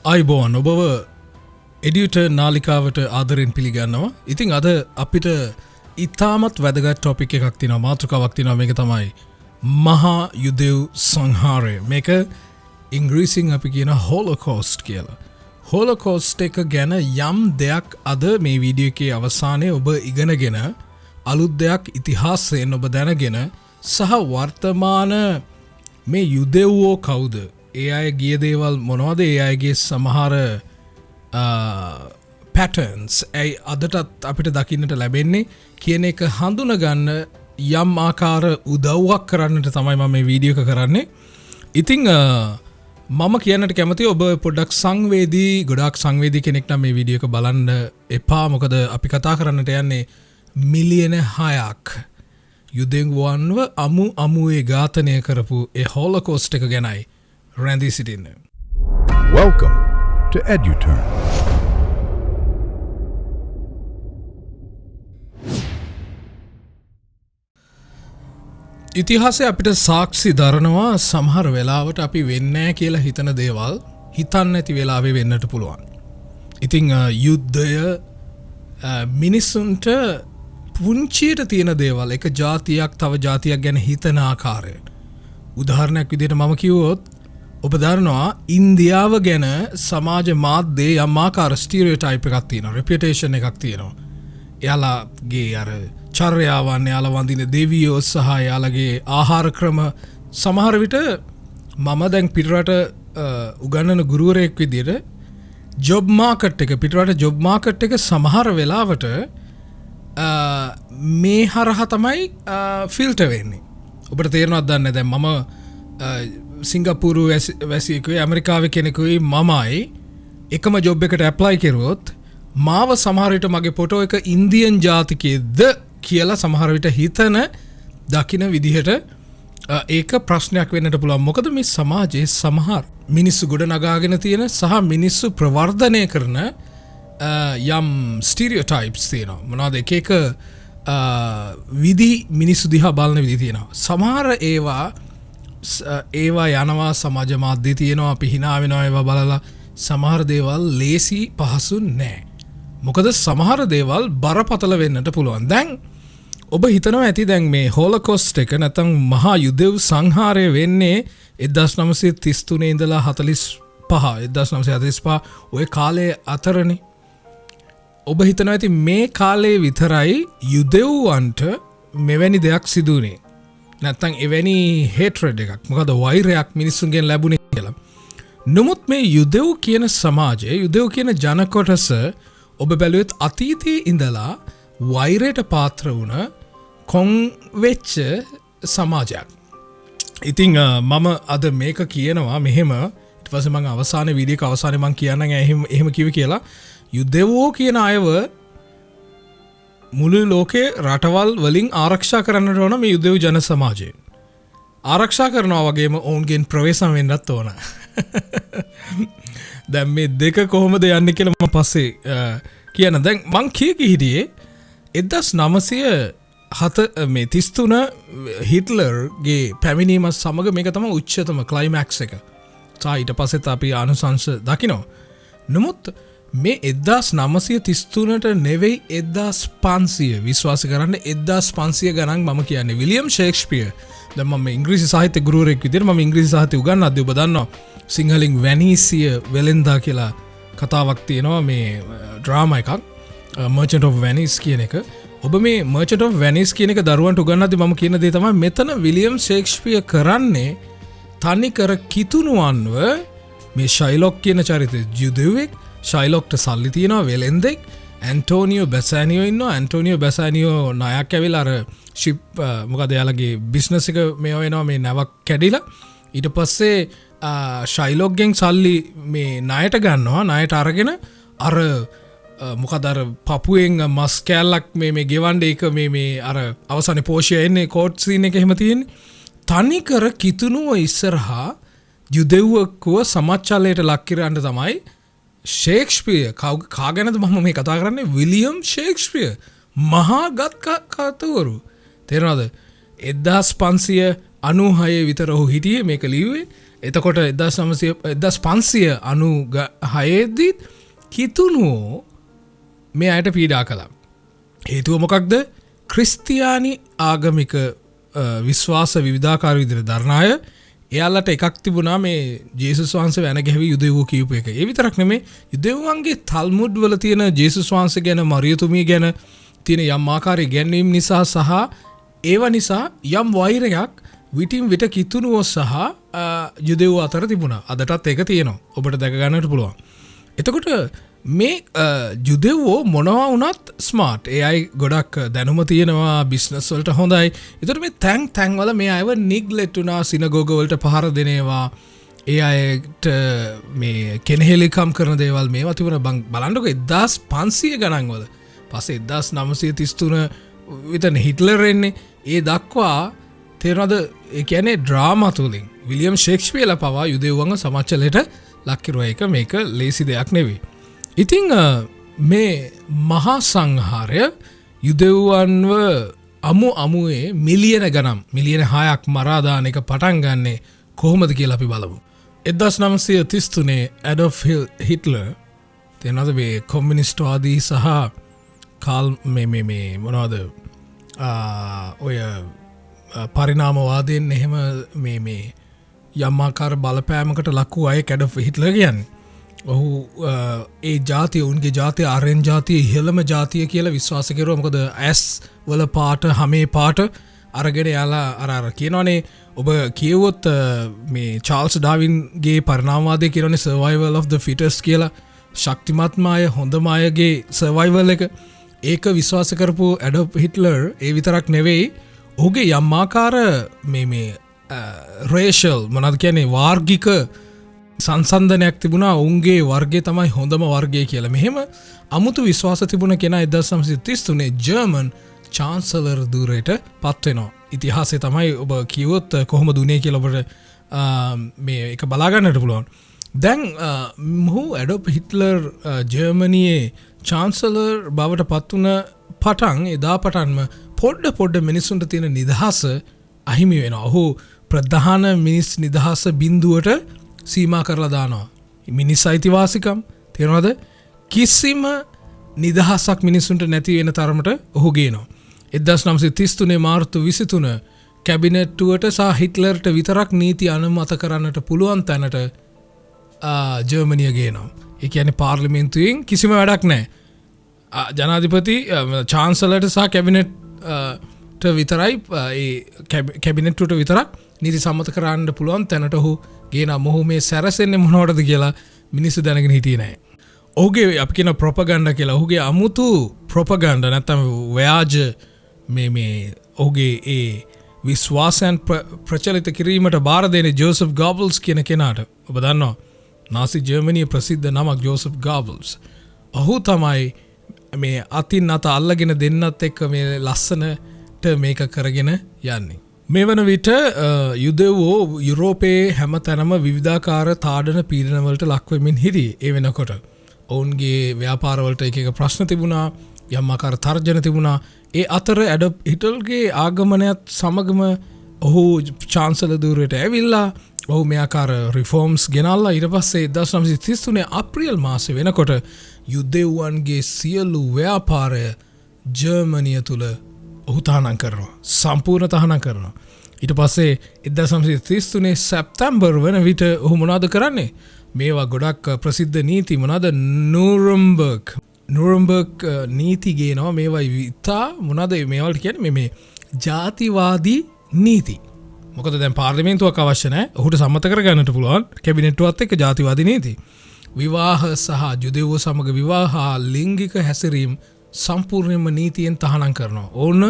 අයිබෝන් ඔබව එඩියුටර් නාලිකාවට ආදරෙන් පිළිගන්නවා. ඉතින් අද අපිට ඉතාමත් වැදගත් ටොපික් එකක් තියෙනවා, මාතෘකාවක් තියෙනවා. මේක තමයි මහා යුදෙව් සංහාරය. මේක ඉංග්‍රීසියෙන් අපි කියන හොලොකෝස්ට් කියලා. හොලොකෝස්ට් එක ගැන යම් දෙයක් අද මේ වීඩියෝ එකේ අවසානයේ ඔබ ඉගෙනගෙන අලුත් දෙයක් ඉතිහාසයෙන් ඔබ දැනගෙන සහ වර්තමාන මේ යුදෙව්වෝ කවුද? ඒ අය ගිය දේවල් මොනවද? ඒ අයගේ සමහර පැටර්න්ස් ඇයි අදටත් අපිට දකින්නට ලැබෙන්නේ කියන එක හඳුනගන්න යම් ආකාර උදව්වක් කරන්නට තමයි මම මේ වීඩියෝ එක කරන්නේ. ඉතින් මම කියන්නට කැමති ඔබ පොඩ්ඩක් සංවේදී, ගොඩාක් සංවේදී කෙනෙක් නම් මේ වීඩියෝ එක බලන්න එපා. මොකද අපි කතා කරන්නට යන්නේ මිලියන 6ක් යුදෙව්වන්ව අමුවේ ඝාතනය කරපු ඒ හොලොකෝස්ට් එක ගැනයි රැඳී සිටින්න. Welcome to EduTurn. ඉතිහාසය අපිට සාක්ෂි දරනවා සමහර වෙලාවට අපි වෙන්නේ කියලා හිතන දේවල් හිතන්න නැති වෙලාවේ වෙන්නට පුළුවන්. ඉතින් යුද්ධය මිනිස්සුන්ට පුංචියට තියෙන දේවල්, එක ජාතියක් තව ජාතියක් ගැන හිතන ආකාරය. උදාහරණයක් විදිහට මම කිව්වොත් ඔබ දන්නවා ඉන්දියාව ගැන සමාජ මාධ්‍යයේ යම් ආකාර ස්ටීරියෝටයිප් එකක් තියෙනවා, රෙපියුටේෂන් එකක් තියෙනවා. එයාලගේ අර චර්යාවන්, එයාලා වඳින දෙවියෝ සහ එයාලගේ ආහාර ක්‍රම සමහර විට මම දැන් පිටරට උගන්වන ගුරුවරයෙක් විදිහට ජොබ් මාකට් එක, පිටරට ජොබ් මාකට් එක සමහර වෙලාවට මේ හරහා තමයි ෆිල්ටර් වෙන්නේ. ඔබට තේරෙනවද දන්නේ? දැන් මම සිංගප්පූරු වැසියෙකුයි ඇමරිකාවේ කෙනෙකුයි මමයි එකම ජොබ් එකට ඇප්ලයි කරුවොත් මාව සමහර විට මගේ ෆොටෝ එක ඉන්දියන් ජාතිකයේද කියලා සමහර විට හිතන දකින විදිහට ඒක ප්‍රශ්නයක් වෙන්නට පුළුවන්. මොකද මේ සමාජයේ සමහර මිනිස්සු ගොඩ නගාගෙන තියෙන සහ මිනිස්සු ප්‍රවර්ධනය කරන යම් ස්ටීරියෝටයිප්ස් තියෙනවා. මොනවද? එක විදි මිනිස්සු දිහා බලන විදි තියෙනවා. සමහර ඒවා යනවා සමාජ මාධ්‍ය තියෙනවා, අපි hina වෙනවා ඒවා බලලා. සමහර දේවල් ලේසි පහසු නෑ. මොකද සමහර දේවල් බරපතල වෙන්නට පුළුවන්. දැන් ඔබ හිතනවා ඇති දැන් මේ හොලොකෝස්ට් එක නැත්නම් මහා යුදෙව් සංහාරය වෙන්නේ 1933 ඉඳලා 1945 ඔය කාලේ අතරනේ. ඔබ හිතනවා ඇති මේ කාලේ විතරයි යුදෙව්වන්ට මෙවැනි දෙයක් සිදු වුණේ. නැත්නම් එවැනි හේට්‍රඩ් එකක්, මොකද වෛරයක් මිනිස්සුන්ගෙන් ලැබුණේ කියලා. නමුත් මේ යුදෙව් කියන සමාජය, යුදෙව් කියන ජන කොටස ඔබ බැලුවොත් අතීතයේ ඉඳලා වෛරයට පාත්‍ර වුණ කොන් වෙච්ච සමාජයක්. ඉතින් මම අද මේක කියනවා මෙහෙම, ඊට පස්සේ මම අවසානයේ වීඩියෝ එක අවසානයේ මම කියන්නම් එහෙම කිව්වේ කියලා. යුදෙව්වෝ කියන අයව මුළු ලෝකේ රටවල් වලින් ආරක්ෂා කරන්නට ඕන මේ යුදෙව් ජන සමාජය. ආරක්ෂා කරනවා වගේම ඔවුන්ගෙන් ප්‍රවේශම් වෙන්නත් ඕන. දැන් මේ දෙක කොහොමද යන්නේ කියලා මම පස්සේ කියන. දැන් මං හිටියේ 1933 හිට්ලර්ගේ පැමිණීමත් සමග මේක තමයි උච්චතම ක්ලයිමැක්ස් එක. ඊට පස්සෙත් අපි ආනුසංශ දකිනවා. නමුත් මේ 1933ට නෙවෙයි 1500, විශ්වාස කරන්න 1500 ගණන් මම කියන්නේ. විලියම් ෂේක්ස්පියර්, දැන් මම ඉංග්‍රීසි සාහිත්‍ය ගුරුවරයෙක් විදිහට මම ඉංග්‍රීසි සාහිත්‍ය උගන්වද්දී ඔබ දන්නවා සිංහලෙන් වැනීසිය වෙලෙන්දා කියලා කතාවක් තියෙනවා, මේ ඩ්‍රාමා එකක්, මර්චන්ට් ඔෆ් වැනිස් කියන එක. ඔබ මේ මර්චන්ට් ඔෆ් වැනිස් කියන එක දරුවන්ට උගන්වද්දී මම කියන දේ තමයි මෙතන විලියම් ෂේක්ස්පියර් කරන්නේ තනිකර කිතුණුවන්ව මේ ෂයිලොක් කියන චරිතය යුදෙව්වෙක්, ෂයිලොක්ට සල්ලි තියෙනවා, වෙලෙන්දෙක්, ඇන්ටෝනියෝ බැසෑනියෝ ඉන්නවා. ඇන්ටෝනියෝ බැසෑනියෝ ණයක් ඇවිල්ලා අර ෂිප් මොකද එයාලගේ බිස්නස් එක මේ වෙනවා, මේ නැවක් කැඩිලා. ඊට පස්සේ ෂයිලොක්ගෙන් සල්ලි මේ ණයට ගන්නවා. ණයට අරගෙන අර මොකද අර පපුවෙන් මස් කෑල්ලක් මේ ගෙවන්න, ඒක මේ අර අවසානයේ පෝෂය එන්නේ කෝට් සීන් එක එහෙම තියෙන්නේ. තනිකර කිතුණුව ඉස්සරහා යුදෙව්වකව සමච්චලයට ලක් කරන්න තමයි ෂේක්ස්පියර්. කාගෙනද මම මේ කතා කරන්නේ? විලියම් ෂේක්ස්පියර්, මහා ගත් කතවරු. තේරෙනවද? 1596 විතර ඔහු හිටියේ මේක ලිව්වේ. එතකොට 1596 කිතුනුවෝ මේ අයට පීඩා කළා. හේතුව මොකක්ද? ක්‍රිස්තියානි ආගමික විශ්වාස විවිධාකාර විදිහට දරනාය එයාලට එකක් තිබුණා මේ ජේසුස් වහන්සේ වැන ගැහුවේ යුදෙව්වෝ කියූප එක. ඒ විතරක් නෙමෙයි යුදෙව්වන්ගේ තල්මුඩ් වල තියෙන ජේසුස් වහන්සේ ගැන මරියතුමිය ගැන තියෙන යම් ආකාරයේ ඉගැන්වීම් නිසා සහ ඒව නිසා යම් වෛරයක් විටින් විට කිතුනුවෝ සහ යුදෙව්වෝ අතර තිබුණා. අදටත් ඒක තියෙනවා. ඔබට දැක ගන්නට පුළුවන්. එතකොට මේ යුදෙව්වෝ මොනවා වුණත් ස්මාර්ට්. ඒ අය ගොඩක් දැනුම තියෙනවා, බිස්නස් වලට හොඳයි. ඒතකොට මේ තැන් වල මේ අයව නිග්ලෙක්ට් වුණා, සිනගෝග වලට පහර දෙනවා. ඒ අයට මේ කෙනෙහිලිකම් කරන දේවල් මේවා තිබුණා. බලන්නකො 1500 ගණන් වල. පස්සේ 1933 විතර හිට්ලර් එන්නේ. ඒ දක්වා තේරෙනවද? ඒ කියන්නේ ඩ්‍රාමා තුලින් විලියම් ෂේක්ස්පියර්ලා පවා යුදෙව්වන්ව සමච්චලයට ලක් කරුවා. එක මේක ලේසි දෙයක් නෙවෙයි. ඉතිං මේ මහා සංහාරය යුදෙව්වන්ව අමුවේ මිලියන ගනම් මිලියන 6ක් මරාදාන එක පටන් ගන්නේ කොහොමද කියලා අපි බලමු. 1933 ඇඩොල්ෆ් හිට්ලර් තේනවද මේ කොමියුනිස්ට්වාදී සහ කාල් මේ මොනවද ඔය පරිණාමවාදයෙන් එහෙම මේ යම් ආකාර බලපෑමකට ලක් වූ අය ඇඩොල්ෆ් හිට්ලර් කියන්නේ. ඔහු ඒ ජාතිය උන්ගේ ජාතිය ආර්යන් ජාතිය ඉහළම ජාතිය කියලා විශ්වාස කරුවා. මොකද ඇස් වල පාට හැමේ පාට අරගෙන යාලා අර කියනවනේ ඔබ කියවොත් මේ චාල්ස් ඩාවින්ගේ පරිණාමවාදය කියනවනේ survival of the fittest කියලා. ශක්තිමත්ම අය හොඳම අයගේ survival එක. ඒක විශ්වාස කරපු ඇඩොල්ෆ් හිට්ලර් ඒ විතරක් නෙවෙයි ඔහුගේ යම් ආකාර මේ රේෂල් මොනවද කියන්නේ වාර්ගික සංසන්ධනයක් තිබුණා. උන්ගේ වර්ගය තමයි හොඳම වර්ගය කියලා. මෙහෙම අමුතු විශ්වාස තිබුණ කෙනා 1933 ජර්මන් චාන්සලර් ධූරයට පත් වෙනවා. ඉතිහාසය තමයි ඔබ කිව්වොත් කොහොමද උනේ කියලා ඔබට මේ එක බලා ගන්නට පුළුවන්. දැන් මොහු ඇඩොල්ෆ් හිට්ලර් ජර්මනියේ චාන්සලර් බවට පත් වුණ පටන් එදා පටන්ම පොඩ්ඩ මිනිස්සුන්ට තියෙන නිදහස අහිමි වෙනවා. ඔහු ප්‍රධාන මිනිස් නිදහස බිඳුවට සීමා කරලා දානවා. මිනිස් අයිතිවාසිකම් තේරෙනවද? කිසිම නිදහසක් මිනිසුන්ට නැති වෙන තරමට ඔහු ගේනවා. 1933 මාර්තු 23 කැබිනට්ටුවට සහ හිට්ලර්ට විතරක් නීති අනුමත කරන්නට පුළුවන් තැනට ජර්මනිය ගේනවා. ඒ කියන්නේ පාර්ලිමේන්තුවෙන් කිසිම වැඩක් නැහැ. ජනාධිපති චාන්සලර්ට සහ කැබිනට් විතරයි ඒ කැබිනට්ටුවට විතරක් නීති සම්මත කරන්න පුළුවන් තැනට ඔහු ගේනවා. මොහු මේ සැරසෙන්නේ මොනවටද කියලා මිනිස්සු දැනගෙන හිටියේ නැහැ. ඔහුගේ අපි කියන ප්‍රොපගන්ඩා කියලා ඔහුගේ අමුතු ප්‍රොපගන්ඩා නැත්නම් ව්‍යාජ මේ ඔහුගේ ඒ විශ්වාසයන් ප්‍රචලිත කිරීමට බාර දෙන ජෝසප් ගෝබල්ස් කියන කෙනාට ඔබ දන්නවා නාසි ජර්මනියේ ප්‍රසිද්ධ නමක් ජෝසප් ගෝබල්ස්. ඔහු තමයි මේ අතින් අත අල්ලගෙන දෙන්නත් එක්ක මේ ලස්සනට මේක කරගෙන යන්නේ. මේ වන විට යුදෙව්වෝ යුරෝපයේ හැම තැනම විවිධාකාර තාඩන පීඩනවලට ලක්වෙමින් හිටියේ. ඒ වෙනකොට ඔවුන්ගේ ව්‍යාපාරවලට එක ප්‍රශ්න තිබුණා, යම් ආකාර තර්ජන තිබුණා. ඒ අතර ඇඩොල්ෆ් හිට්ලර්ගේ ආගමනයත් සමගම ඔහු චාන්සලර් ධූරයට ඇවිල්ලා ඔහු මේ ආකාර රිෆෝම්ස් ගෙනල්ලා ඊට පස්සේ 1933 අප්‍රේල් මාසේ වෙනකොට යුදෙව්වන්ගේ සියලු ව්‍යාපාරය ජර්මනිය තුල ඔහු තහනම් කරනවා. සම්පූර්ණ තහනම් කරනවා. ඊට පස්සේ 1933 සැප්තැම්බර් වන විට ඔහු මොනවද කරන්නේ? මේවා ගොඩක් ප්‍රසිද්ධ නීති මොනවද? නූරම්බර්ග් නීති ගේනවා. මේවා ඉතා මොනවද මේවලට කියන්නේ මේ ජාතිවාදී නීති. මොකද දැන් පාර්ලිමේන්තුවක් අවශ්‍ය නැහැ. ඔහුට සම්මත කරගන්නට පුළුවන් කැබිනට්ටුවත් එක්ක ජාතිවාදී නීති. විවාහ සහ යුදෙව්වෝ සමග විවාහ ලිංගික හැසිරීම සම්පූර්ණයෙන්ම නීතියෙන් තහනම් කරනවා. ඕන්න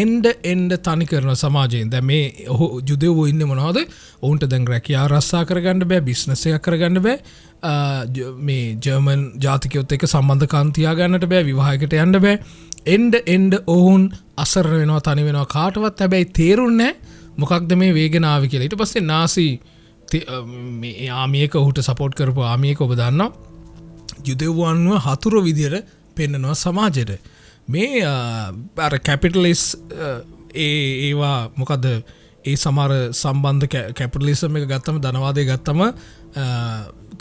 එන්ඩ තනි කරන සමාජයෙන්. දැන් මේ ඔහු යුදෙව්වෝ ඉන්නේ මොනවද? ඔවුන්ට දැන් රැකියාව ආරක්ෂා කරගන්න බෑ, බිස්නස් එකක් කරගන්න බෑ. මේ ජර්මන් ජාතිකයොත් එක්ක සම්බන්ධකම් තියාගන්නට බෑ, විවාහයකට යන්න බෑ. එන්ඩ ඔවුන් අසරණ වෙනවා, තනි වෙනවා. කාටවත් හැබැයි තේරුන්නේ නැහැ මොකක්ද මේ වේගෙන ආවේ කියලා. ඊට පස්සේ නාසි මේ ආමියක ඔහුට සපෝට් කරපු ආමියක ඔබ දන්නවා යුදෙව්වන්ව හතුරු විදියට පෙන්නනවා සමාජයට. මේ අර කැපිටලිස් ඒවා මොකද ඒ සමහර සම්බන්ධ කැපිටලිසම් එක ගත්තම ධනවාදය ගත්තම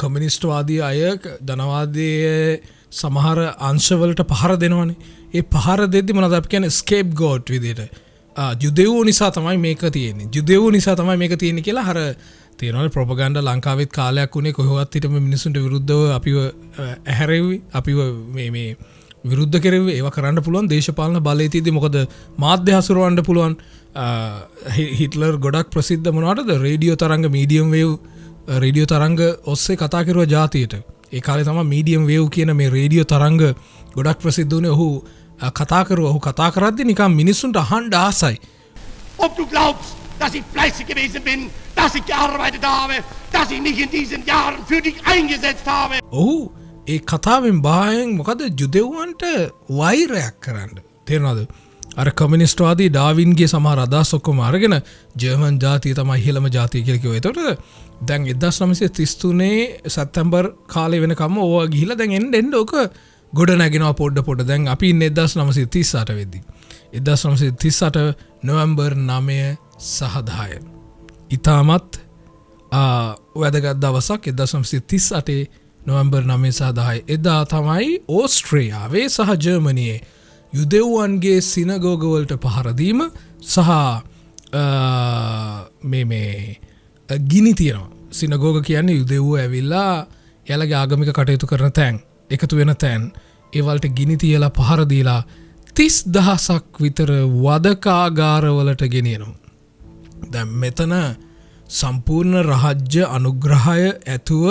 කමියුනිස්ට්වාදී අය ධනවාදයේ සමහර අංශවලට පහර දෙනවනේ. ඒ පහර දෙද්දි මොනවද අපි කියන්නේ ස්කේප් ගෝට් විදියට. ජුදෙව්වෝ නිසා තමයි මේක තියෙන්නේ. ජුදෙව්වෝ නිසා තමයි මේක තියෙන්නේ කියලා අර තියෙනවනේ ප්‍රොපගන්ඩා ලංකාවෙත් කාලයක් උනේ කොහොමවත් හිටම මිනිසුන්ට විරුද්ධව අපිව ඇහැරෙව්වේ. අපිව මේ විරුද්ධ කෙරෙව්වේ. ඒවා කරන්න පුළුවන් දේශපාලන බලය තියෙද්දි මොකද මාධ්‍ය හසුරවන්න පුළුවන්. හිට්ලර් ගොඩක් ප්‍රසිද්ධ මොනවටද රේඩියෝ තරංග මීඩියම් වේව් රේඩියෝ තරංග ඔස්සේ කතා කරුවා ජාතියට. ඒ කාලේ තමයි මීඩියම් වේව් කියන මේ රේඩියෝ තරංග ගොඩක් ප්‍රසිද්ධ වුණේ. ඔහු කතා කරුවා. ඔහු කතා කරද්දී නිකන් මිනිස්සුන්ට අහන්න ආසයි. Ob du glaubst, dass ich fleißig gewesen bin, dass ich gearbeitet habe, dass ich mich in diesen Jahren für dich eingesetzt habe. ඔහු ඒ කතාවෙන් බායෙන් මොකද ජුදෙව්වන්ට වෛරයක් කරන්න. තේරෙනවද? අර කමියුනිස්ට්වාදී ඩාවින්ගේ සමහර අදහස් ඔක්කොම අරගෙන ජර්මන් ජාතිය තමයි ඉහළම ජාතිය කියලා කිව්වා. ඒතකොට දැන් 1933 සැප්තැම්බර් කාලේ වෙනකම් ඕවා ගිහිලා දැන් එන්න ඔක ගොඩ නැගෙනවා පොඩ. දැන් අපි ඉන්නේ 1938 වෙද්දි. 1938 නොවැම්බර් 9 සහ 10. ඉතාමත් වැදගත් දවසක් 1938 නොවැම්බර් 9 සහ 10. එදා තමයි ඕස්ට්‍රේලියාවේ සහ ජර්මනියේ යුදෙව්වන්ගේ සිනගෝගවලට පහරදීම සහ මේ ගිනි තියෙනවා. සිනගෝග කියන්නේ යුදෙව්වෝ ඇවිල්ලා එයාලගේ ආගමික කටයුතු කරන තැන්, එකතු වෙන තැන්, ඒවලට ගිනි තියලා පහර දීලා 30,000ක් විතර වදකාගාරවලට ගෙනියනවා. දැන් මෙතන සම්පූර්ණ රාජ්‍ය අනුග්‍රහය ඇතුව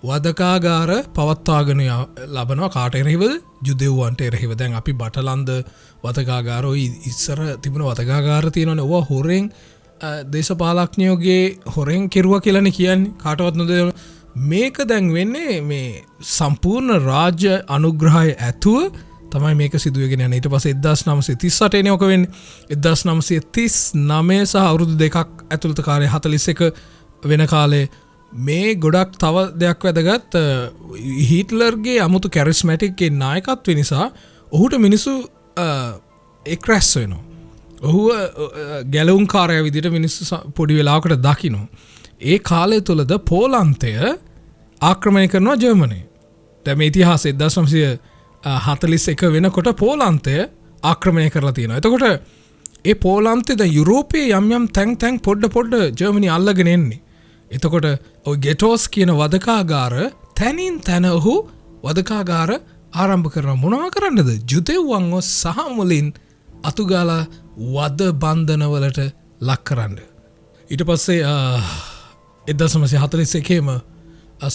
වදකාගාර පවත්වාගෙන ලබනවා. කාට එරෙහිවද? ජුදෙව්වන්ට එරෙහිව. දැන් අපි බටලන්ද වදකාගාර ඔය ඉස්සර තිබුණ වදකාගාර තියෙනවනේ. ඕවා හොරෙන් දේශපාලඥයෝගේ හොරෙන් කෙරුවා කියලානේ කියන්නේ. කාටවත් නොදෙන මේක දැන් වෙන්නේ මේ සම්පූර්ණ රාජ්‍ය අනුග්‍රහය ඇතුව තමයි මේක සිදුවගෙන යන්නේ. ඊට පස්සේ 1938 එනේ ඔක වෙන්නේ. 1939 සහ අවුරුදු දෙකක් ඇතුළත කාලේ 41 වෙන කාලේ මේ ගොඩක් තව දෙයක් වැදගත් හිට්ලර්ගේ අමුතු කැරිස්මැටික් ඒ නායකත්වය නිසා ඔහුට මිනිස්සු එක්රැස් වෙනවා. ඔහු ගැලවුම් කාර්යය විදිහට මිනිස්සු පොඩි වෙලාවකට දකිනවා. ඒ කාලය තුලද පෝලන්තය ආක්‍රමණය කරනවා ජර්මනිය. දැන් මේ ඉතිහාසය 1941 වෙනකොට පෝලන්තය ආක්‍රමණය කරලා තියෙනවා. එතකොට ඒ පෝලන්තේ දැන් යුරෝපයේ යම් තැන් පොඩ ජර්මනිය අල්ලගෙන එන්නේ. එතකොට ඔය ගෙටෝස් කියන වදකාගාර තැනින් තැන ඔහු වදකාගාර ආරම්භ කරනවා. මොනවා කරන්නද? ජුදෙව්වන්ව සහ මුලින් අතුගාලා වද බන්ධනවලට ලක් කරන්න. ඊට පස්සේ 1941ම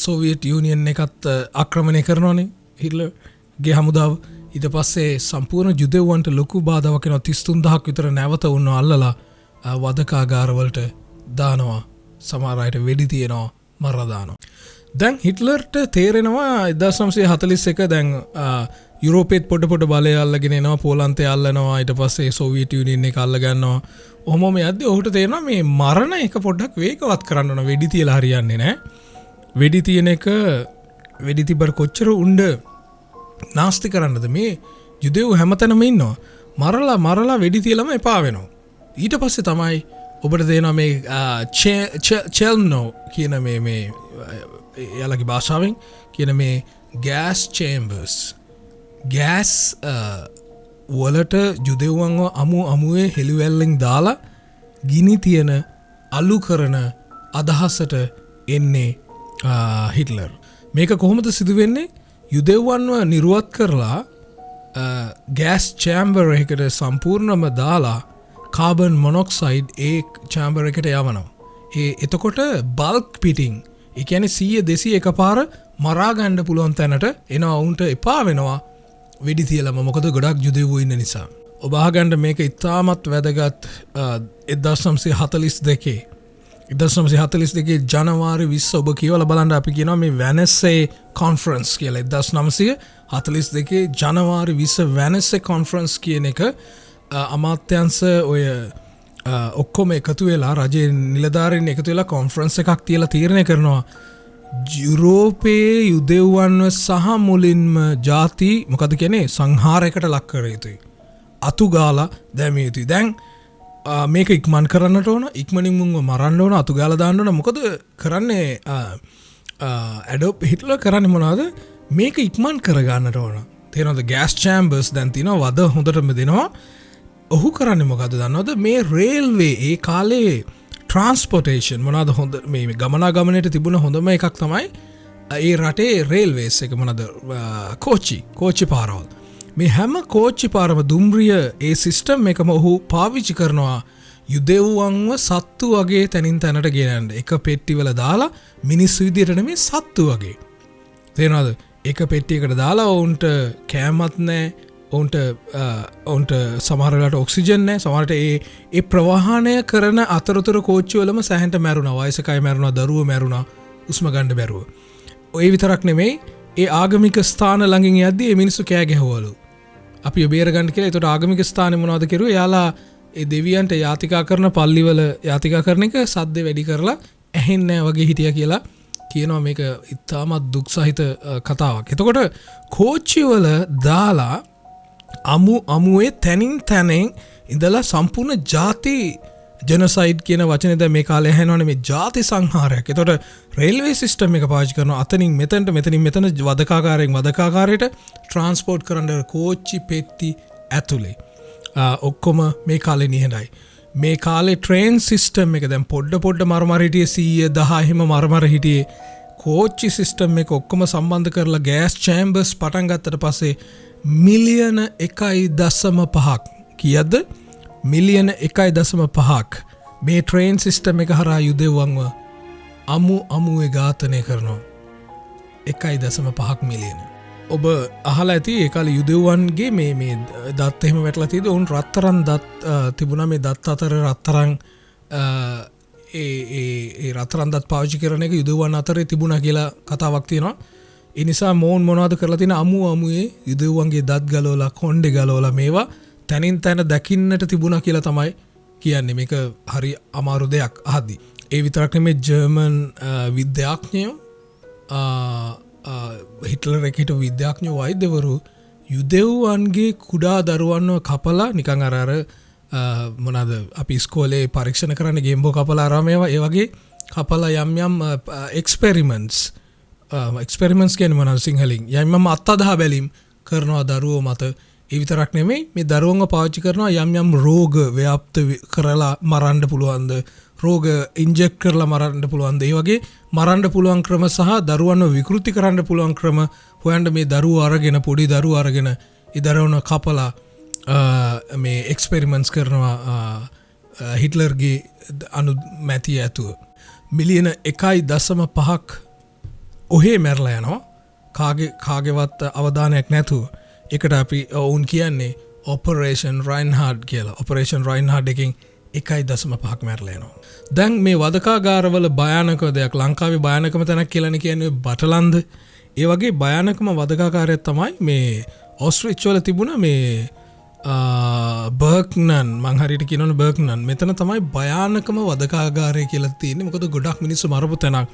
සෝවියට් යුනියන් එකත් ආක්‍රමණය කරනවානේ හිට්ලර්ගේ හමුදාව. ඊට පස්සේ සම්පූර්ණ ජුදෙව්වන්ට ලොකු බාධාවක් වෙනවා. 33000ක් විතර නැවත උන්ව අල්ලලා වදකාගාරවලට දානවා. සමහර අයට වෙඩි තියනවා, මරලා දානවා. දැන් හිට්ලර්ට තේරෙනවා 1941 දැන් යුරෝපෙත් පොඩ බලය අල්ලගෙන එනවා, පෝලන්තය අල්ලනවා, ඊට පස්සේ සෝවියට් යුනියන් එක අල්ල ගන්නවා. ඔහොම යද්දී ඔහුට තේරෙනවා මේ මරණ එක පොඩ්ඩක් වේගවත් කරන්න ඕන. වෙඩි තියලා හරියන්නේ නැහැ. වෙඩි තියෙන එක වෙඩි තිබර කොච්චර උණ්ඩ නාස්ති කරන්නද? මේ යුදෙව් හැමතැනම ඉන්නවා. මරලා වෙඩි තියලම එපා වෙනවා. ඊට පස්සේ තමයි ඔබට දෙනවා මේ චෙල්නෝ කියන මේ යාලගේ භාෂාවෙන් කියන මේ ගෑස් චේම්බර්ස්, ගෑස් වලට ජුදෙව්වන්ව අමුවේ හෙළිවැල්ලෙන් දාලා ගිනි තියෙන අලු කරන අදහසට එන්නේ හිට්ලර්. මේක කොහොමද සිදුවෙන්නේ? යුදෙව්වන්ව නිරුවත් කරලා ගෑස් චෑම්බර් එකකට සම්පූර්ණම දාලා කාබන් මොනොක්සයිඩ් ඒ චෑම්බර් එකට යවනවා. එතකොට බල්ක් පිටිං, ඒ කියන්නේ 100-200 එකපාර මරා ගන්න පුළුවන් තැනට එනවා. උන්ට එපා වෙනවා වෙඩි තියලම. මොකද ගොඩක් ජුදෙව්වෝ ඉන්න නිසා. ඔබ අහගන්න මේක ඉතාමත් වැදගත්. 1942 ජනවාරි 20 ඔබ කියවලා බලන්න. අපි කියනවා මේ වැනස්සේ කොන්ෆරන්ස් කියලා. 1942 ජනවාරි 20 වැනස්සේ කොන්ෆරන්ස් කියන එක අමාත්‍යංශ ඔය ඔක්කොම එකතු වෙලා රජයේ නිලධාරීන් එකතු වෙලා කොන්ෆරන්ස් එකක් තියලා තීරණය කරනවා යුරෝපයේ යුදෙව්වන්ව සහ මුලින්ම ජාති මොකද කියන්නේ සංහාරයකට ලක් කර යුතුයි. අතු ගාලා දැමිය යුතුයි. දැන් මේක ඉක්මන් කරන්නට ඕන ඉක්මනින් මුන්ව මරන්න ඕන අතු ගාලා දාන්න ඕන මොකද කරන්නේ ඇඩොප් හිට්ලර් කරන්නේ මොනවද මේක ඉක්මන් කරගන්නට ඕන තේරෙනවද ගෑස් චෑම්බර්ස් දැන් තියෙනවා වද හොඳටම දෙනවා ඔහු කරන්නේ මොකද දන්නවද මේ රේල්වේ ඒ කාලේ ට්‍රාන්ස්පෝර්ටේෂන් මොනවද හොඳ මේ ගමනාගමනයට තිබුණ හොඳම එකක් තමයි ඒ රටේ රේල්වේස් එක මොනවද කෝච්චි පාරවල් මේ හැම කෝච්චි පාරම දුම්රිය ඒ සිස්ටම් එකම ඔහු පාවිච්චි කරනවා යුදෙව්වන්ව සත්තු වගේ තැනින් තැනට ගෙනන්න එක පෙට්ටිවල දාලා මිනිස්සු විදියට නෙමෙයි සත්තු වගේ තේරෙනවද එක පෙට්ටියකට දාලා ඔවුන්ට කෑමත් නැහැ ඔවුන්ට සමහර වෙලාවට ඔක්සිජන් නැහැ සමහරට ඒ ප්‍රවාහනය කරන අතරතුර කෝච්චිවලම සැහැන්ට මැරුණා වයසකයි මැරුණා දරුවෝ මැරුණා උස්ම ගන්න බැරුව ඔය විතරක් නෙමෙයි ඒ ආගමික ස්ථාන ළඟින් යද්දී මේ මිනිස්සු කෑ ගැහුවලු අපි බේර ගන්න කියලා ඒකට ආගමික ස්ථානේ මොනවද කරුවේ යාලා ඒ දෙවියන්ට යාතිකා කරන පල්ලිවල යාතිකා කරන එක සද්ද වැඩි කරලා ඇහෙන්නේ නැහැ වගේ හිටියා කියලා කියනවා මේක ඉතාමත් දුක් සහිත කතාවක්. එතකොට කෝච්චිවල දාලා අමුවේ තැනින් තැනෙන් ඉඳලා සම්පූර්ණ ಜಾති ජෙනොසයිඩ් කියන වචනේ දැන් මේ කාලේ ඇහෙනවනේ මේ ಜಾති සංහාරයක්. එතකොට රේල්වේ සිස්ටම් එක පාවිච්චි කරනවා අතනින් මෙතනට මෙතනින් මෙතන වදකාකාරයෙන් වදකාකාරයට ට්‍රාන්ස්පෝර්ට් කරන්න කෝච්චි පෙට්ටි ඇතුලේ. ඔක්කොම මේ කාලේ නිහඬයි. මේ කාලේ ට්‍රේන් සිස්ටම් එක දැන් පොඩ මරමර හිටියේ 100 10 හිම මරමර හිටියේ කෝච්චි සිස්ටම් එක ඔක්කොම සම්බන්ධ කරලා ගෑස් චෑම්බර්ස් පටන් ගත්තට පස්සේ මිලියන 1.5ක් කීයද මිලියන 1.5ක් මේ ට්‍රේන් සිස්ටම් එක හරහා යුදෙව්වන්ව අමුවේ ඝාතනය කරනවා 1.5ක් මිලියන ඔබ අහලා ඇති ඒ කාලේ යුදෙව්වන්ගේ මේ දත් එහෙම වැටලා තියෙද උන් රත්තරන් දත් තිබුණා මේ දත් අතර රත්තරන් ඒ රත්තරන් දත් පාවිච්චි කරන එක යුදෙව්වන් අතරේ තිබුණා කියලා කතාවක් තියෙනවා ඒ නිසා මොවුන් මොනවද කරලා තියෙන අමුවේ යුදෙව්වන්ගේ දත් ගලවලා කොණ්ඩේ ගලවලා මේවා තනින් තන දකින්නට තිබුණා කියලා තමයි කියන්නේ මේක හරි අමාරු දෙයක් අහද්දි ඒ විතරක් නෙමෙයි ජර්මන් විද්‍යාඥයෝ හිට්ලර් එකට විද්‍යාඥයෝ වෛද්‍යවරු යුදෙව්වන්ගේ කුඩා දරුවන්ව කපලා නිකන් අර මොනවාද අපි ඉස්කෝලේ පරීක්ෂණ කරන්න ගේම්බෝ කපලා ආරම ඒවා ඒ වගේ කපලා යම් එක්ස්පෙරිමන්ට්ස් කියන්නේ මොනවද සිංහලෙන් යම් අත්අදහා බැලීම් කරනවා දරුවෝ මත ඒ විතරක් නෙමෙයි මේ දරුවන්ව පාවිච්චි කරනවා යම් රෝග ව්‍යාප්ත කරලා මරන්න පුළුවන්ද රෝග ඉන්ජෙක්ට් කරලා මරන්න පුළුවන්ද ඒ වගේ මරන්න පුළුවන් ක්‍රම සහ දරුවන්ව විකෘති කරන්න පුළුවන් ක්‍රම හොයන්න මේ දරුවෝ අරගෙන පොඩි දරුවෝ අරගෙන ඒ දරුවන්ව කපලා මේ එක්ස්පෙරිමන්ට්ස් කරනවා හිට්ලර්ගේ අනුමැතිය ඇතුව මිලියන 1.5ක් ඔහේ මැරලා යනවා කාගේවත් අවධානයක් නැතුව එකට අපි ඔවුන් කියන්නේ ඔපරේෂන් රයින්හාඩ් කියලා ඔපරේෂන් රයින්හාඩ් එකෙන් 1.5ක් මැරලා යනවා. දැන් මේ වදකාගාරවල භයානක දෙයක් ලංකාවේ භයානකම තැනක් කියලානේ කියන්නේ බටලන්ද. ඒ වගේ භයානකම වදකාකාරයක් තමයි මේ ඔස්ට්‍රිච් වල තිබුණ මේ බර්ක්නන් මං හරියට කියනවනේ බර්ක්නන්. මෙතන තමයි භයානකම වදකාගාරය කියලා තියෙන්නේ. මොකද ගොඩක් මිනිස්සු මරපු තැනක්.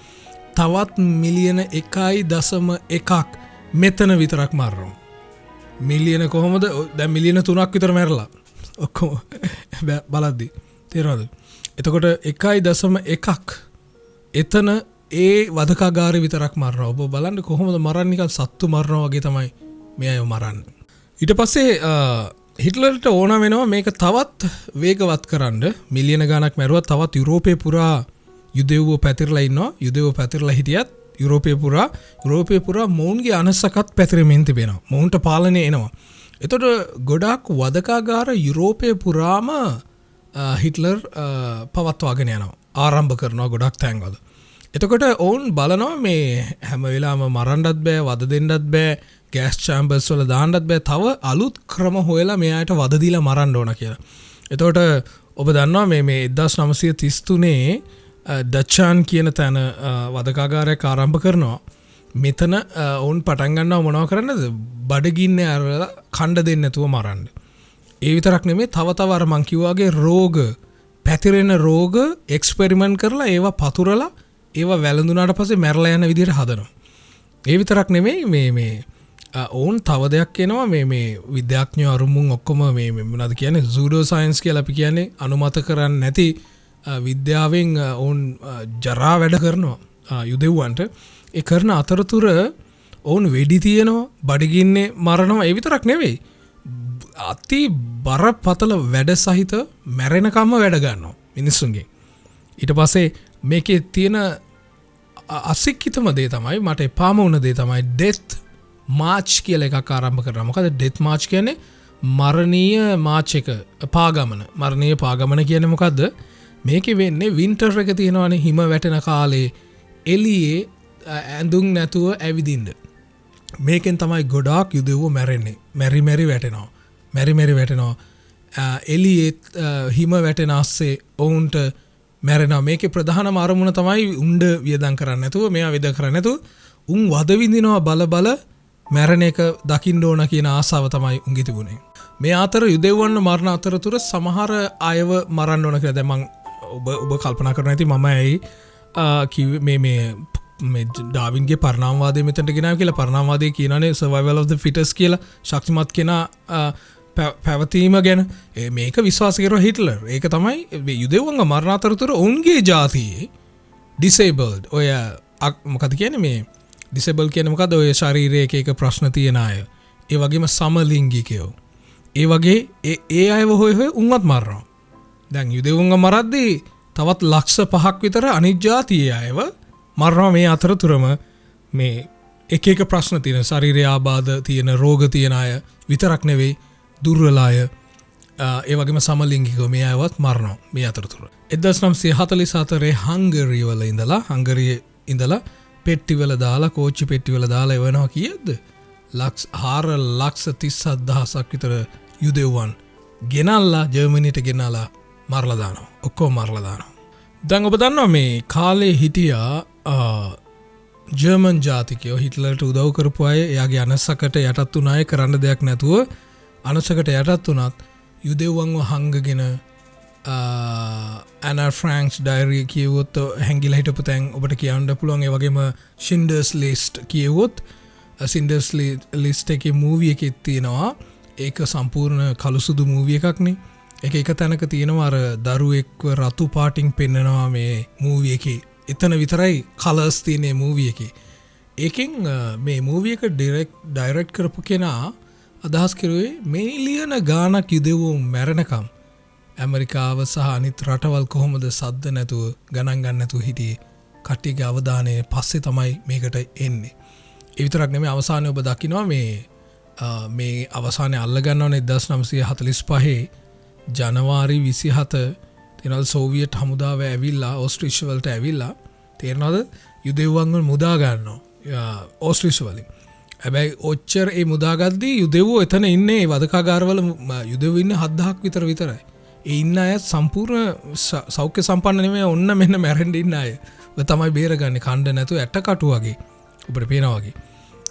තවත් මිලියන 1.1ක් මෙතන විතරක් මරනවා. මිලියන කොහොමද දැන් මිලියන 3ක් විතර මැරලා ඔක්කොම බලද්දි තේරෙනවද එතකොට 1.1ක් එතන ඒ වදකාගාරේ විතරක් මරනවා ඔබ බලන්න කොහොමද මරන්නේ නිකන් සත්තු මරනවා වගේ තමයි මේ අය මරන්නේ ඊට පස්සේ හිට්ලර්ට ඕන වෙනවා මේක තවත් වේගවත් කරන්න මිලියන ගණක් මැරුවා තවත් යුරෝපේ පුරා යුදෙව්වෝ පැතිරලා ඉන්නවා යුදෙව්වෝ පැතිරලා හිටියත් යුරෝපය පුරා මොවුන්ගේ අනසකත් පැතිරෙමින් තිබෙනවා. මොවුන්ට පාලනය එනවා. එතකොට ගොඩක් වදකාගාර යුරෝපය පුරාම හිට්ලර් පවත්වාගෙන යනවා. ආරම්භ කරනවා ගොඩක් තැන්වල. එතකොට ඔවුන් බලනවා මේ හැම වෙලාවම මරන්නත් බෑ, වද දෙන්නත් බෑ, ගෑස් චෑම්බර්ස් වල දාන්නත් බෑ. තව අලුත් ක්‍රම හොයලා මෙයාට වද දීලා මරන්න ඕන කියලා. එතකොට ඔබ දන්නවා මේ 1933 ඩච්චාන් කියන තැන වදකාගාරයක් ආරම්භ කරනවා මෙතන ඔවුන් පටන් ගන්නවා මොනව කරන්නද බඩගින්න අරලා කණ්ඩ දෙන්නේ නැතුව මරන්න. ඒ විතරක් නෙමෙයි තව අර මං කිව්වාගේ රෝග පැතිරෙන රෝග එක්ස්පෙරිමන්ට් කරලා ඒවා පතුරලා ඒවා වැළඳුනාට පස්සේ මැරලා යන විදිහට හදනවා. ඒ විතරක් නෙමෙයි මේ ඔවුන් තව දෙයක් එනවා මේ විද්‍යාඥ අරුමුන් ඔක්කොම මේ මොනවද කියන්නේ සූඩෝ සයන්ස් කියලා අපි කියන්නේ අනුමත කරන්නේ නැති විද්‍යාවෙන් ඔවුන් ජරා වැඩ කරනවා යුදෙව්වන්ට ඒ කරන අතරතුර ඔවුන් වෙඩි තියෙනවා බඩගින්නේ මරනවා ඒ විතරක් නෙවෙයි අති බරපතල වැඩ සහිත මැරෙනකම්ම වැඩ ගන්නවා මිනිස්සුන්ගේ ඊට පස්සේ මේකේ තියෙන අසික්කිතම දේ තමයි මට එපාම වුණ දේ තමයි ඩෙත් මාච් කියලා එකක් ආරම්භ කරනවා මොකද ඩෙත් මාච් කියන්නේ මරණීය මාච් එක පාගමන මරණීය පාගමන කියන්නේ මොකද්ද මේකේ වෙන්නේ වින්ටර් එක තියෙනවානේ හිම වැටෙන කාලේ එළියේ ඇඳුම් නැතුව ඇවිදින්න මේකෙන් තමයි ගොඩාක් යුදෙව්වෝ මැරෙන්නේ මෙරි වැටෙනවා එළියේ හිම වැටෙන ASCII ඔවුන්ට මැරෙනවා මේකේ ප්‍රධානම අරමුණ තමයි උණ්ඩ වියදම් කරන්නේ නැතුව මෙයා විද කරන්නේ නැතුව උන් වද විඳිනවා බල මැරණ එක දකින්න ඕන කියන ආසාව තමයි උන්ගේ තිබුණේ මේ අතර යුදෙව්වන්න මරණ අතරතුර සමහර අයව මරන්න ඕන කියලා දැන් මම ඔබ කල්පනා කරනවා ඇති මම ඇයි කිව්වේ මේ ඩාවින්ගේ පරිණාමවාදය මෙතනට ගෙනාව කියලා පරිණාමවාදය කියනනේ survival of the fittest කියලා ශක්තිමත් කෙනා පැවතීම ගැන මේක විශ්වාස කරනවා හිට්ලර් ඒක තමයි යුදෙව්වන්ගේ මරණ අතරතුර ඔවුන්ගේ ජාතියේ disabled ඔය මොකද කියන්නේ මේ ඩිසේබල් කියන මොකද ඔය ශරීරයේ එක ප්‍රශ්න තියෙන අය ඒ වගේම සමලිංගිකයෝ ඒ වගේ ඒ අයව හොය උන්වත් මරනවා දැන් යුදෙවුන්ව මරද්දී තවත් ලක්ෂ 5ක් විතර අනිත් ජාතියේ අයව මරනවා මේ අතරතුරම මේ එක ප්‍රශ්න තියෙන ශරීරයේ ආබාධ තියෙන රෝග තියෙන අය විතරක් නෙවෙයි දුර්වල අය ඒ වගේම සමලිංගිකව මේ අයවත් මරනවා මේ අතරතුර 1944 හංගරිය වල ඉඳලා පෙට්ටිවල දාලා කෝච්චි පෙට්ටිවල දාලා එවනවා කීයද 4,37,000ක් විතර යුදෙව්වන් ගෙනල්ලා ජර්මනියට ගෙනල්ලා මරලා දානවා ඔක්කොම මරලා දානවා දැන් ඔබ දන්නවා මේ කාලේ හිටියා ජර්මන් ජාතිකයෝ හිට්ලර්ට උදව් කරපු අය එයාගේ අනසකට යටත් වුණ අය කරන්න දෙයක් නැතුව අනසකට යටත් වුණත් යුදෙව්වන්ව හංගගෙන ඇනා ෆ්‍රැන්ක්ස් ඩයරි කියවොත් හැංගිලා හිටපු තැන් ඔබට කියන්න පුළුවන් ඒ වගේම ෂින්ඩර්ස් ලිස්ට් කියවොත් ෂින්ඩර්ස් ලිස්ට් එකේ මූවි එකක් තියෙනවා ඒක සම්පූර්ණ කළුසුදු මූවි එකක්නේ එක තැනක තියෙනවා අර දරුවෙක්ව රතු පාටින් පෙන්නනවා මේ මූවි එකේ එතන විතරයි කලර්ස් තියෙන මූවි එකේ ඒකෙන් මේ මූවි එක ඩයිරෙක්ට් කරපු කෙනා අදහස් කරුවේ මිලියන ගාණක් යුදෙව්වෝ මැරෙනකම් ඇමරිකාව සහ අනිත් රටවල් කොහොමද සද්ද නැතුව ගණන් ගන්න නැතුව හිටියේ කට්ටියගේ අවධානය පස්සේ තමයි මේකට එන්නේ ඒ විතරක් නෙමෙයි අවසානයේ ඔබ දකිනවා මේ අවසානයේ අල්ල ගන්නවනේ 1945 ජනවාරි 27 තේරෙනවද සෝවියට් හමුදාව ඇවිල්ලා ඕස්ට්‍රිච් වලට ඇවිල්ලා තේරෙනවද යුදෙව්වන්ව මුදා ගන්නවා ඕස්ට්‍රිච් වලින් හැබැයි ඔච්චර ඒ මුදාගද්දී යුදෙව්වෝ එතන ඉන්නේ වදකාගාරවල යුදෙව්වෝ ඉන්නේ 7000ක් විතරයි ඒ ඉන්න අය සම්පූර්ණ සෞඛ්‍ය සම්පන්න නෙමෙයි ඔන්න මෙන්න මැරෙන්න ඉන්න අය ඔය තමයි බේරගන්නේ කණ්ඩ නැතුව ඇටකටු වගේ ඔබට පේනවා වගේ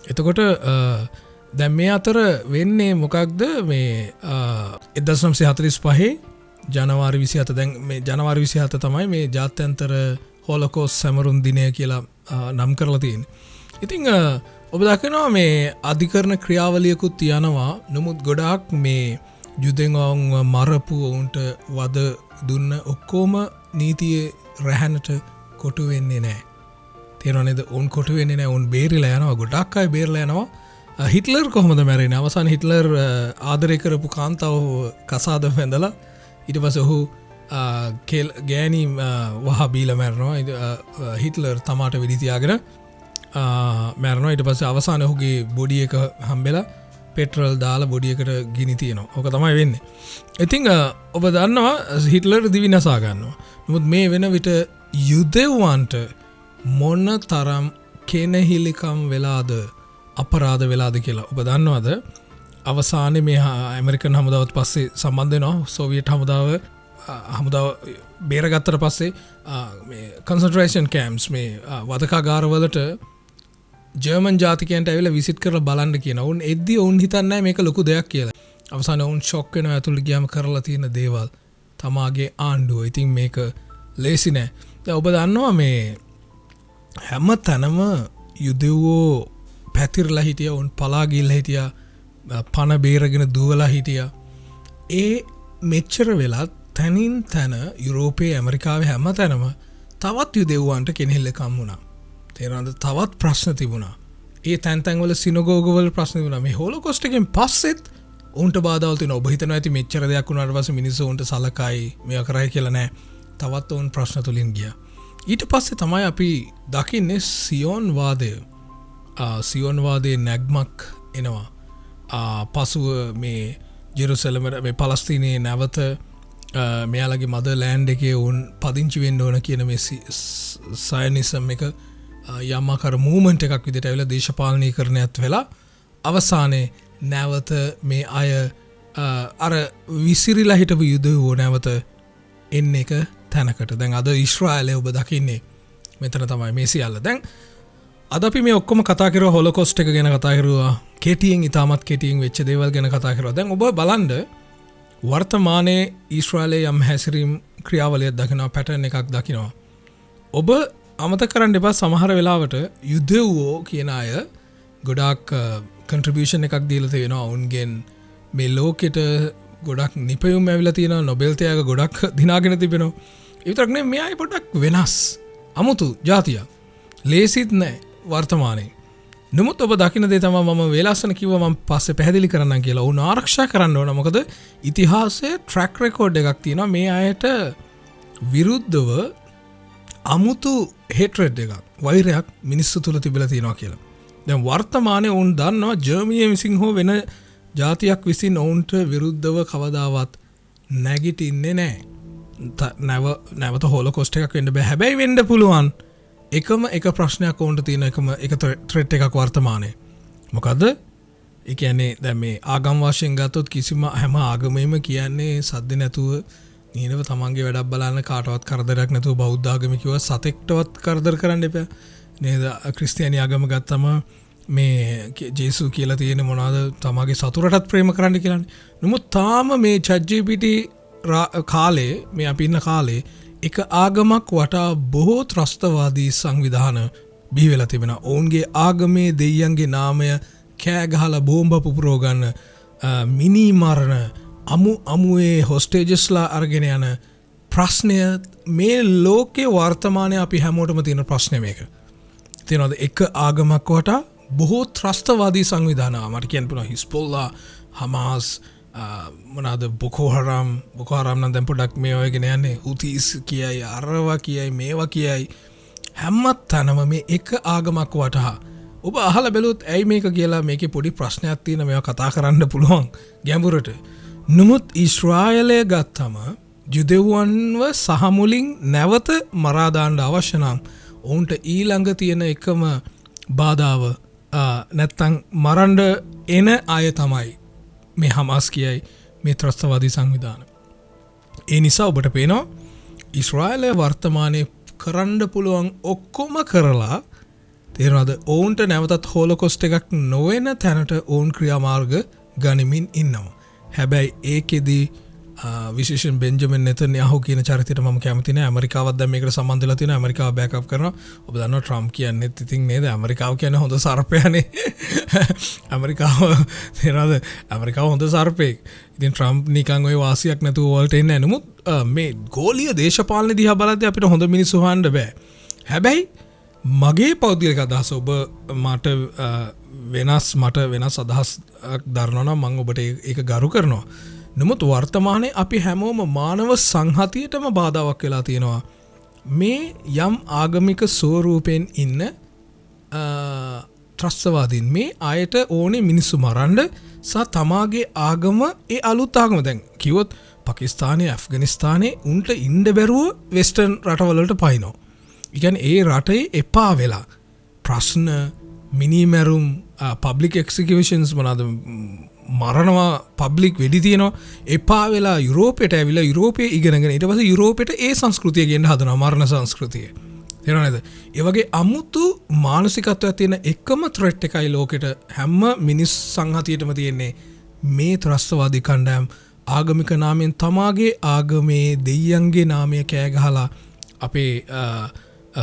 එතකොට දැන් මේ අතර වෙන්නේ මොකක්ද මේ 1945 ජනවාරි 27 දැන් මේ ජනවාරි 27 තමයි මේ ජාත්‍යන්තර හොලොකෝස්ට් සැමරුම් දිනය කියලා නම් කරලා තියෙන්නේ. ඉතින් ඔබ දකිනවා මේ අධිකරණ ක්‍රියාවලියකුත් තියනවා. නමුත් ගොඩාක් මේ යුදෙන් මරපු උන්ට වද දුන්න ඔක්කොම නීතියේ රැහැනට කොටු වෙන්නේ නැහැ. තේරෙනව නේද? උන් කොටු වෙන්නේ නැහැ. උන් බේරිලා යනවා. ගොඩාක් අය බේරිලා යනවා. හිට්ලර් කොහොමද මැරෙන්නේ? අවසාන හිට්ලර් ආදරය කරපු කාන්තාව කසාද වැඳලා ඊට පස්සේ ඔහු ගෑණි වහ බීලා මැරෙනවා. හිට්ලර් තමාට වෙඩි තියාගෙන මැරෙනවා. ඊට පස්සේ අවසානයේ ඔහුගේ බොඩි එක හම්බෙලා පෙට්‍රල් දාලා බොඩි එකට ගිනි තියනවා. ඕක තමයි වෙන්නේ. ඉතින් ඔබ දන්නවා හිට්ලර් දිවි නසා ගන්නවා. නමුත් මේ වෙන විට යුදෙව්වන්ට මොන තරම් කෙනහිලිකම් වෙලාද අපරාධ වෙලාද කියලා ඔබ දන්නවද? අවසානයේ මේ ඇමරිකන් හමුදාවත් පස්සේ සම්බන්ධ වෙනවා. සෝවියට් හමුදාව බේරගත්තට පස්සේ මේ කන්සන්ට්‍රේෂන් කැම්ප්ස් මේ වදකාගාරවලට ජර්මන් ජාතිකයන්ට ඇවිල්ලා විසිට් කරලා බලන්න කියනවා. උන් එද්දි උන් හිතන්නේ නැහැ මේක ලොකු දෙයක් කියලා. අවසානයේ උන් ෂොක් වෙනවා ඇතුළට ගියාම කරලා තියෙන දේවල්. තමාගේ ආණ්ඩුව. ඉතින් මේක ලේසි නෑ. දැන් ඔබ දන්නවා මේ හැම තැනම යුදෙව්වෝ පැතිරලා හිටිය උන් පලාගිල්ල හිටිය පණ බේරගෙන දුවලා හිටිය ඒ මෙච්චර වෙලත් තැනින් තැන යුරෝපයේ ඇමරිකාව හැම තැනම තවත් යුදෙව්වන්ට කෙනෙල්ලකම් වුණා තේරනද තවත් ප්‍රශ්න තිබුණා ඒ තැන්තැන්වල සිනගෝගවල ප්‍රශ්න වුණා මේ හොලොකොස්ට් එකෙන් පස්සෙත් උන්ට බාධාවල් තියෙනවා ඔබ හිතනවා ඇති මෙච්චර දෙයක් වුණාට පස්සේ මිනිස්සු උන්ට සලකයි මේවා කරයි කියලා නෑ තවත් උන් ප්‍රශ්න තුලින් ගියා ඊට පස්සේ තමයි අපි දකින්නේ සියෝන් වාදයේ නැග්මක් එනවා පසුව මේ ජෙරුසලමට මේ පලස්තීනයේ නැවත මෙයාලගේ මද ලෑන්ඩ් එකේ උන් පදිංචි වෙන්න ඕන කියන මේ සයනිසම් එක යම්මාකාර මූවමන්ට් එකක් විදිහට ඇවිල්ලා දේශපාලනීකරණයත් වෙලා අවසානයේ නැවත මේ අය අර විසිරිලා හිටපු යුදෙව්වෝ නැවත එන්න එක තැනකට දැන් අද ඊශ්‍රායලය ඔබ දකින්නේ මෙතන තමයි මේ සියල්ල දැන් අද අපි මේ ඔක්කොම කතා කරුවා හොලොකොස්ට් එක ගැන කතා කරුවා කෙටියෙන් ඉතාමත් කෙටියෙන් වෙච්ච දේවල් ගැන කතා කරුවා දැන් ඔබ බලන්න වර්තමානයේ ඊශ්‍රායලයේ යම් හැසිරීම් ක්‍රියාවලියක් දකිනවා පැටර්න් එකක් දකිනවා ඔබ අමතක කරන්න එපා සමහර වෙලාවට යුදෙව්වෝ කියන අය ගොඩාක් කන්ට්‍රිබියුෂන් එකක් දීලා තියෙනවා උන්ගෙන් මේ ලෝකෙට ගොඩක් නිපැයුම් ඇවිල්ලා තියෙනවා නොබෙල් තෑග ගොඩක් දිනාගෙන තිබෙනවා ඒ විතරක් නෙමෙයි මේ අය පොඩ්ඩක් වෙනස් අමුතු ජාතියක් ලේසිත් නැහැ වර්තමානයේ නමුත් ඔබ දකින්න දේ තමයි මම වේලාසන කිව්වා මම පස්සේ පැහැදිලි කරන්නම් කියලා උන් ආරක්ෂා කරන්න ඕන මොකද ඉතිහාසයේ ට්‍රැක් රෙකෝඩ් එකක් තියෙනවා මේ අයට විරුද්ධව අමුතු හේට්‍රඩ් එකක් වෛරයක් මිනිස්සු තුල තිබිලා තියෙනවා කියලා දැන් වර්තමානයේ උන් දන්නවා ජර්මනිය විසින් හෝ වෙන ජාතියක් විසින් ඔවුන්ට විරුද්ධව කවදාවත් නැගිටින්නේ නැහැ නැවත හොලොකොස්ට් එකක් වෙන්න බෑ හැබැයි වෙන්න පුළුවන් එකම එක ප්‍රශ්නයක් ඔවුන්ට තියෙන එකම එක ත්‍රෙට් එකක් වර්තමානයේ මොකද ඒ කියන්නේ දැන් මේ ආගම් වශයෙන් ගත්තොත් කිසිම හැම ආගමෙම කියන්නේ සද්ද නැතුව නීනව තමන්ගේ වැඩක් බලන්න කාටවත් කරදරයක් නැතුව බෞද්ධ ආගම කිව්වා සතෙක්ටවත් කරදර කරන්න එපා නේද ක්‍රිස්තියානි ආගම ගත්තම මේ ජේසු කියලා තියෙන මොනවාද තමගේ සතුරටත් ප්‍රේම කරන්න කියලානේ. නමුත් තාම මේ ChatGPT කාලේ මේ අපි ඉන්න කාලේ එක ආගමක් වටා බොහෝ ත්‍රස්තවාදී සංවිධාන බිහි වෙලා තිබෙනවා. ඔවුන්ගේ ආගමේ දෙයියන්ගේ නාමය කෑ ගහලා බෝම්බ පුපුරව ගන්න මිනි මරණ අමුවේ හොස්ටේජස්ලා අරගෙන යන ප්‍රශ්නය මේ ලෝකේ වර්තමානයේ අපි හැමෝටම තියෙන ප්‍රශ්නේ මේක. තියෙනවද එක ආගමක් වටා බොහෝ ත්‍රස්තවාදී සංවිධාන මට කියන්න පුළුවන් හිස්බොල්ලා හමාස් මොනවාද බොකෝ හරාම් නම් දැන් පොඩ්ඩක් මේ වගේ යන්නේ හුතිස් කියයි අරවා කියයි මේවා කියයි හැම තැනම මේ එක ආගමක් වටා ඔබ අහලා බැලුවොත් ඇයි මේක කියලා මේකේ පොඩි ප්‍රශ්නයක් තියෙන මේවා කතා කරන්න පුළුවන් ගැඹුරට නමුත් ඊශ්‍රායලය ගත්තම යුදෙව්වන්ව සහ මුලින් නැවත මරා දාන්න අවශ්‍ය නම් ඔවුන්ට ඊළඟ තියෙන එකම බාධාව නැත්තං මරන්ඩ එන අය තමයි මේ හමාස් කියයි මේ ත්‍රස්තවාදී සංවිධාන. ඒ නිසා ඔබට පේනවා ඊශ්‍රායලය වර්තමානයේ කරන්න පුළුවන් ඔක්කොම කරලා තේරෙනවද ඔවුන්ට නැවතත් හොලොකොස්ට් එකක් නොවන තැනට ඔවුන් ක්‍රියාමාර්ග ගනිමින් ඉන්නවා. හැබැයි ඒකෙදී විශේෂයෙන් බෙන්ජමින් නෙතන්යාහු කියන චරිතයට මම කැමති නෑ. ඇමරිකාවත් දැන් මේකට සම්බන්ධ වෙලා තියෙනවා. ඇමරිකාව බෑකප් කරනවා. ඔබ දන්නවා ට්‍රම්ප් කියන්නේත් ඉතින් නේද ඇමරිකාව කියන්නේ හොඳ සර්පයානේ. ඇමරිකාව තේරෙනවද? ඇමරිකාව හොඳ සර්පෙක්. ඉතින් ට්‍රම්ප් නිකන් ওই වාසියක් නැතුව වලට එන්නේ නැහැ. නමුත් මේ ගෝලීය දේශපාලන දිහා බලද්දී අපිට හොඳ මිනිස්සු හොයන්න බෑ. හැබැයි මගේ පෞද්ගලික අදහස ඔබ මට වෙනස් අදහස් දරනවා නම් මම ඔබට ඒක ගරු කරනවා. නමුත් වර්තමානයේ අපි හැමෝම මානව සංහතියටම බාධාවක් වෙලා තියෙනවා. මේ යම් ආගමික ස්වරූපෙන් ඉන්න ත්‍රස්තවාදීන් මේ අයට ඕනේ මිනිස්සු මරන්න සහ තමාගේ ආගම ඒ අලුත් ආගම දැන් කිව්වොත් පාකිස්තානයේ ඇෆ්ගනිස්තානයේ උන්ට ඉන්න බැරුව වෙස්ටර්න් රටවලට පයින්නවා. ඒ කියන්නේ ඒ රටේ එපා වෙලා ප්‍රශ්න මිනිමැරුම් පබ්ලික් එක්සිකියුෂන්ස් මොනවාද මරණවා පබ්ලික් වෙඩි තියෙනවා එපා වෙලා යුරෝපයට ඇවිල්ලා යුරෝපයේ ඉගෙනගෙන ඊට පස්සේ යුරෝපයට ඒ සංස්කෘතිය ගෙන්න හදනවා මරණ සංස්කෘතිය. තේරෙනවද නේද? ඒ වගේ අමුතු මානසිකත්වයක් තියෙන එකම ත්‍රෙට් එකයි ලෝකෙට හැම මිනිස් සංහතියටම තියෙන්නේ මේ ත්‍රස්තවාදී කණ්ඩායම් ආගමික නාමයෙන් තමාගේ ආගමේ දෙයියන්ගේ නාමය කෑ ගහලා අපේ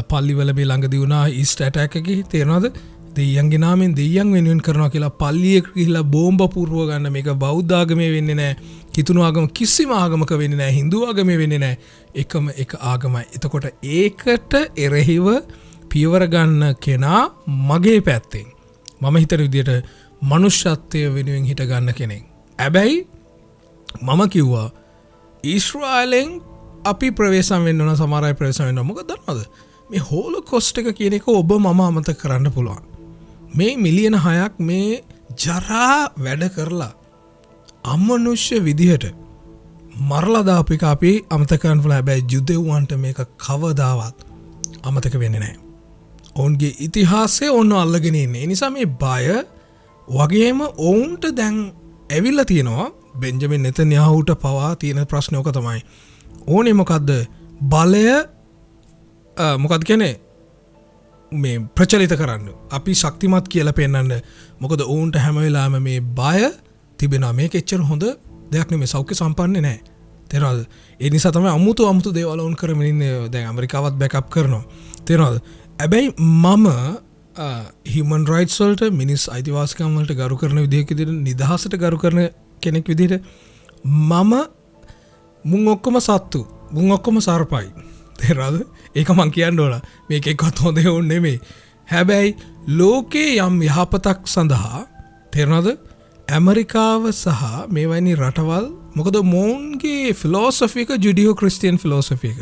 පල්ලිවල මේ ළඟදී වුණා ඊස්ට් ඇටැක් එකේ තේරෙනවද? දෙයියන්ගේ නාමෙන් දෙයියන් වෙනුවෙන් කරනවා කියලා පල්ලියකට ගිහිල්ලා බෝම්බ පුරව ගන්න මේක බෞද්ධ ආගමේ වෙන්නේ නැහැ. කිතුණු ආගම කිසිම ආගමක වෙන්නේ නැහැ. හින්දු ආගමේ වෙන්නේ නැහැ. එකම එක ආගමයි. එතකොට ඒකට එරෙහිව පියවර ගන්න කෙනා මගේ පැත්තෙන් මම හිතන විදිහට මනුෂ්‍යත්වය වෙනුවෙන් හිට ගන්න කෙනෙක්. හැබැයි මම කිව්වා ඊශ්‍රායලෙන් අපි ප්‍රවේශම් වෙන්න ඕන සමහර අය ප්‍රවේශම් වෙන්න ඕන. මොකද දන්නවද? මේ හෝලොකෝස්ට් එක කියන එක ඔබ මම අමතක කරන්න පුළුවන්. මේ මිලියන 6ක් මේ ජරා වැඩ කරලා අමනුෂ්‍ය විදිහට මරලා දාපු එක අපි අමතක කරන්න පුළුවන්. හැබැයි ජුදෙව්වන්ට මේක කවදාවත් අමතක වෙන්නේ නැහැ. ඔවුන්ගේ ඉතිහාසය ඔන්න අල්ලගෙන ඉන්නේ. ඒ නිසා මේ බය වගේම ඔවුන්ට දැන් ඇවිල්ලා තියෙනවා බෙන්ජමින් නෙතන්යාහුට පවා තියෙන ප්‍රශ්නය ඔක තමයි. ඕනේ මොකද්ද? බලය මොකක්ද කියන්නේ මේ ප්‍රචලිත කරන්න. අපි ශක්තිමත් කියලා පෙන්වන්න. මොකද ඔවුන්ට හැම වෙලාවෙම මේ බය තිබෙනවා. මේක එච්චර හොඳ දෙයක් නෙමෙයි. සෞඛ්‍ය සම්පන්නේ නැහැ. තේරෙනවද? ඒ නිසා තමයි අමුතු දේවල් ඔවුන් කරමින් ඉන්නේ. දැන් ඇමරිකාවත් බෑකප් කරනවා. තේරෙනවද? හැබැයි මම human rights වලට මිනිස් අයිතිවාසිකම් වලට ගරු කරන විදිහට නිදහසට ගරු කරන කෙනෙක් විදිහට මම මුන් ඔක්කොම සත්තු මුන් ඔක්කොම සර්පයි. තේරෙනවද? ඒක මං කියන්න ඕන. මේක එක්කත් හොඳ වුන් නෙමෙයි. හැබැයි ලෝකේ යම් යහපතක් සඳහා තේරෙනවද? ඇමරිකාව සහ මේවැනි රටවල් මොකද මොවුන්ගේ ෆිලොසොෆි එක ජුඩියෝ ක්‍රිස්තියන් ෆිලොසොෆි එක.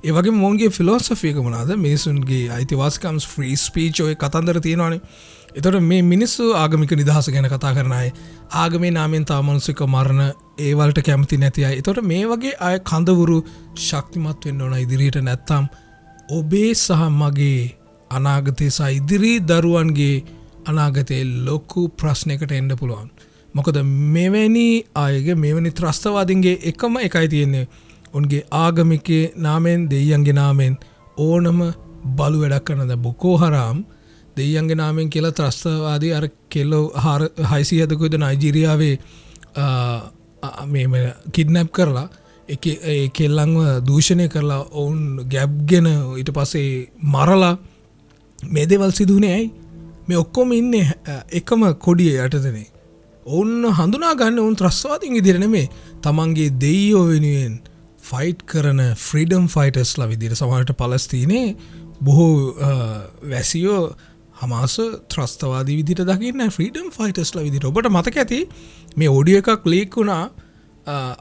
ඒ වගේම මොවුන්ගේ ෆිලොසොෆි එක මොනවාද? මිනිසුන්ගේ අයිතිවාසිකම් ෆ්‍රී ස්පීච් ඔය කතන්දර තියෙනවානේ. එතකොට මේ මිනිස්සු ආගමික නිදහස ගැන කතා කරන අය ආගමේ නාමයෙන් තව මිනිස්සුක මරණ ඒ වලට කැමති නැති අය. එතකොට මේ වගේ අය කඳවුරු ශක්තිමත් වෙන්න ඕන ඉදිරියට. නැත්තම් ඔබේ සහ මගේ අනාගතේ සහ ඉදිරි දරුවන්ගේ අනාගතේ ලොකු ප්‍රශ්නයකට එන්න පුළුවන්. මොකද මෙවැනි අයගේ මෙවැනි ත්‍රස්තවාදීන්ගේ එකම එකයි තියෙන්නේ. උන්ගේ ආගමිකේ නාමයෙන් දෙයියන්ගේ නාමයෙන් ඕනම බලු වැඩක් කරන ද බොකෝ හරාම් දෙයියන්ගේ නාමයෙන් කියලා ත්‍රස්තවාදී අර කෙල්ලෝ 600කුද නයිජීරියාවේ මේ කිඩ්නැප් කරලා ඒ කෙල්ලන්ව දූෂණය කරලා ඔවුන් ගැබ්ගෙන ඊට පස්සේ මරලා මේ දේවල් සිදු වුණේ ඇයි? මේ ඔක්කොම ඉන්නේ එකම කොඩිය යටතනේ. ඔවුන් හඳුනා ගන්න ඔවුන් ත්‍රස්තවාදීන් විදිහට නෙමෙයි. තමන්ගේ දෙයියෝ වෙනුවෙන් ෆයිට් කරන ෆ්‍රීඩම් ෆයිටර්ස්ලා විදිහට. සමහරට පලස්තීනේ බොහෝ වැසියෝ හමාස ත්‍රස්තවාදී විදිහට දකින්නේ ෆ්‍රීඩම් ෆයිටර්ස්ලා විදිහට. ඔබට මතක ඇති මේ ඔඩියෝ එකක් ලීක් වුණා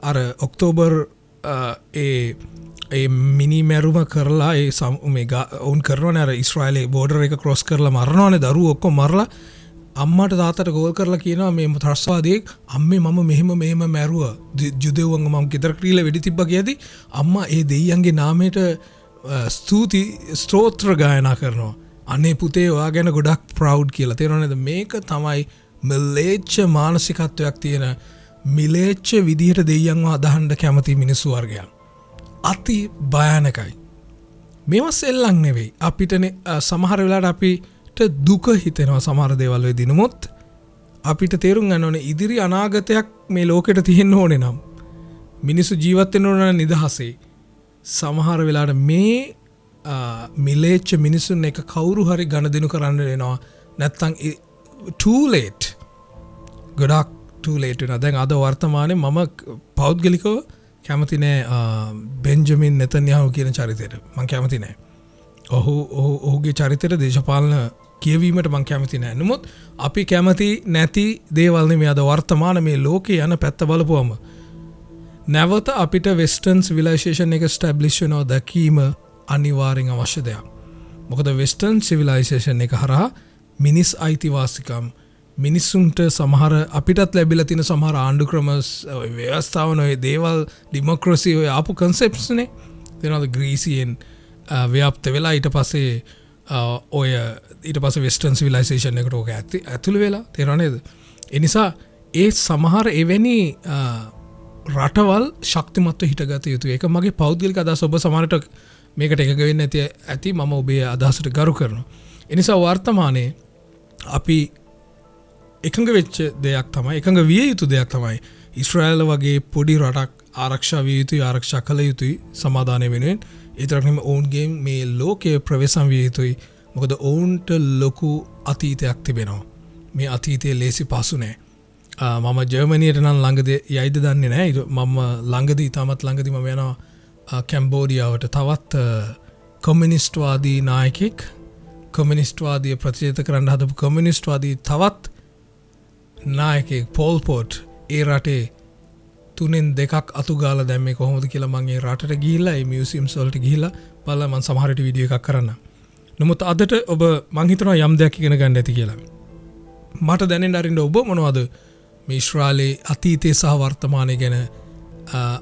අර ඔක්තෝබර් ඒ මිනි මැරුම කරලා ඒ ඔවුන් කරනවනේ අර ඉස්රායලේ බෝඩර් එක ක්‍රොස් කරලා මරනවනේ දරුවෝ ඔක්කොම මරලා අම්මට තාත්තට කෝල් කරලා කියනවා මේ ත්‍රස්තවාදියෙක් අම්මේ මම මෙහෙම මැරුවා ජුදෙව්වන්ව මම ගෙදර ක්‍රීලා වෙඩි තිබ්බා කියදී අම්මා ඒ දෙයියන්ගේ නාමයට ස්තුති ස්තෝත්‍ර ගායනා කරනවා. අනේ පුතේ ඔයා ගැන ගොඩක් ප්‍රවුඩ් කියලා. තේරෙනවද? මේක තමයි මිලේච්ඡ මානසිකත්වයක් තියෙන මිලේච්ඡ විදිහට දෙයියන්ව අදහන්න කැමති මිනිස්සු වර්ගයක්. අති භයානකයි. මේවා සෙල්ලම් නෙවෙයි. අපිටනේ සමහර වෙලාවට අපිට දුක හිතෙනවා සමහර දේවල් වෙදී. නමුත් අපිට තේරුම් ගන්න ඕනේ ඉදිරි අනාගතයක් මේ ලෝකෙට තියෙන්න ඕනේ නම් මිනිස්සු ජීවත් වෙන්න ඕන නිදහසේ. සමහර වෙලාවට මේ මිලේච්ඡ මිනිසුන් එක කවුරු හරි ගණදෙනු කරන්න වෙනවා. නැත්තම් too late. ගොඩක් too late වෙනවා. දැන් අද වර්තමානයේ මම පෞද්ගලිකව කැමති නෑ බෙන්ජමින් නෙතන්යාහු කියන චරිතයට. මම කැමති නෑ. ඔහුගේ චරිතයට දේශපාලන කියවීමට මම කැමති නෑ. නමුත් අපි කැමති නැති දේවල් නෙමෙයි අද වර්තමාන මේ ලෝකේ යන පැත්ත බලපුවම. නැවත අපිට වෙස්ටර්න් සිවිලයිසේෂන් එක ස්ටැබ්ලිෂ් වෙනවා දැකීම අනිවාර්යෙන් අවශ්‍ය දෙයක්. මොකද වෙස්ටර්න් සිවිලයිසේෂන් එක හරහා මිනිස් අයිතිවාසිකම් මිනිස්සුන්ට සමහර අපිටත් ලැබිලා තියෙන සමහර ආණ්ඩු ක්‍රම ව්‍යවස්ථාවන ඔය දේවල් ඩෙමොක්‍රසි ඔය ආපු කන්සෙප්ට්ස්නේ. තේරෙනවද? ග්‍රීසියෙන් ව්‍යාප්ත වෙලා ඊට පස්සේ වෙස්ටර්න් සිවිලයිසේෂන් එකට ඕක ඇතුළු වෙලා. තේරෙනවද නේද? ඒ නිසා ඒ සමහර එවැනි රටවල් ශක්තිමත්ව හිටගත යුතුයි. ඒක මගේ පෞද්ගලික අදහස. ඔබ සමහරට මේකට එකග වෙන්න ඇති. මම ඔබේ අදහසට ගරු කරනවා. ඒ නිසා වර්තමානයේ අපි එකඟ වෙච්ච දෙයක් තමයි, එකඟ විය යුතු දෙයක් තමයි ඊශ්‍රායල වගේ පොඩි රටක් ආරක්ෂා විය යුතුයි, ආරක්ෂා කළ යුතුයි සමාදානය වෙනුවෙන්. ඒ තරක් නෙමෙයි ඔවුන්ගේ මේ ලෝකයේ ප්‍රවේශම් විය යුතුයි මොකද ඔවුන්ට ලොකු අතීතයක් තිබෙනවා මේ අතීතයේ ලේසි පසු නෑ මම ජර්මනියට නම් ළඟද යයිද දන්නේ නෑ මම ළඟදී තමත් ළඟදී මම යනවා කැම්බෝඩියාවට තවත් කොමියුනිස්ට්වාදී නායකෙක් කොමියුනිස්ට්වාදී ප්‍රතිචේත කරන්න හදපු කොමියුනිස්ට්වාදී තවත් නායකෙක් පෝල් පොට් ඒ රටේ 3-2 අතුගාලා දැම්මේ කොහොමද කියලා මම ඒ රටට ගිහිල්ලා ඒ මියුසියම්ස් වලට ගිහිල්ලා බලලා මම සමහර විට වීඩියෝ එකක් කරන්න. නමුත් අදට ඔබ මං හිතනවා යම් දෙයක් ඉගෙන ගන්න ඇති කියලා. මට දැනෙන්න අරින්න ඔබ මොනවද මේ ඊශ්‍රායලයේ අතීතයේ සහ වර්තමානයේ ගැන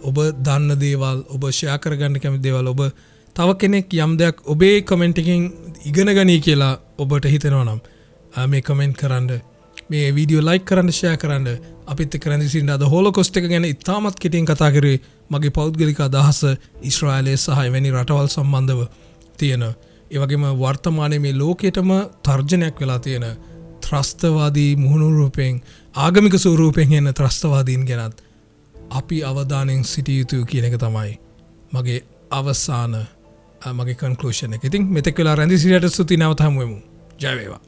ඔබ දන්න දේවල් ඔබ ෂෙයා කරගන්න කැමති දේවල් ඔබ තව කෙනෙක් යම් දෙයක් ඔබේ කමෙන්ට් එකෙන් ඉගෙන ගනී කියලා ඔබට හිතෙනවා නම් මේ කමෙන්ට් කරන්න මේ වීඩියෝ ලයික් කරන්න ෂෙයා කරන්න අපිත් එක්ක රැඳී සිටින්න අද හොලොකොස්ට් එක ගැන ඉතාමත් කෙටියෙන් කතා කරේ මගේ පෞද්ගලික අදහස ඊශ්‍රායලයේ සහ එවැනි රටවල් සම්බන්ධව තියෙන ඒ වගේම වර්තමානයේ මේ ලෝකෙටම තර්ජනයක් වෙලා තියෙන ත්‍රස්තවාදී මුහුණු රූපෙන් ආගමික ස්වරූපෙන් එන ත්‍රස්තවාදීන් ගැනත් අපි අවධානයෙන් සිටිය යුතුයි කියන එක තමයි මගේ අවසාන මගේ කන්ක්ලූෂන් එක. ඉතින් මෙතෙක් වෙලා රැඳී සිටියට ස්තුතියි නැවත හමු වෙමු. ජය වේවා.